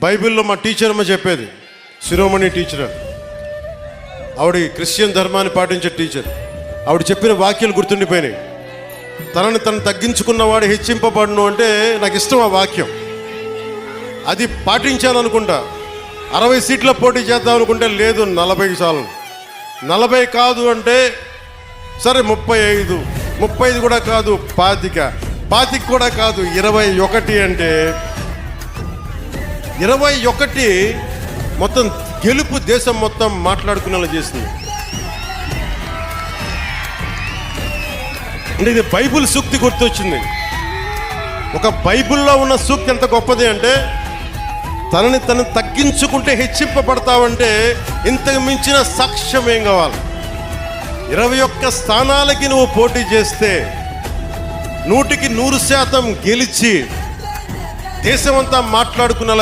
బైబిల్లో మా టీచర్ అమ్మ చెప్పేది, శిరోమణి టీచర్, ఆవిడ క్రిస్టియన్ ధర్మాన్ని పాటించే టీచర్. ఆవిడ చెప్పిన వాక్యాలు గుర్తుండిపోయినాయి. తనని తను తగ్గించుకున్నవాడు హెచ్చింపబడును అంటే నాకు ఇష్టం ఆ వాక్యం. అది పాటించాను అనుకుంటా. 60 సీట్ల పోటీ చేద్దాం అనుకుంటే లేదు 40 చాలు. 40 కాదు అంటే సరే 35 కూడా కాదు 25 కూడా కాదు 21 అంటే 21 మొత్తం గెలుపు దేశం మొత్తం మాట్లాడుకునేలా చేసింది. అంటే ఇది బైబిల్ సూక్తి గుర్తొచ్చింది. ఒక బైబిల్లో ఉన్న సూక్తి ఎంత గొప్పది అంటే, తనని తను తగ్గించుకుంటే హెచ్చింపబడతావంటే ఇంతకు మించిన సాక్ష్యం ఏం కావాలి? 21 స్థానాలకి నువ్వు పోటీ చేస్తే 100% గెలిచి దేశమంతా మాట్లాడుకునేలా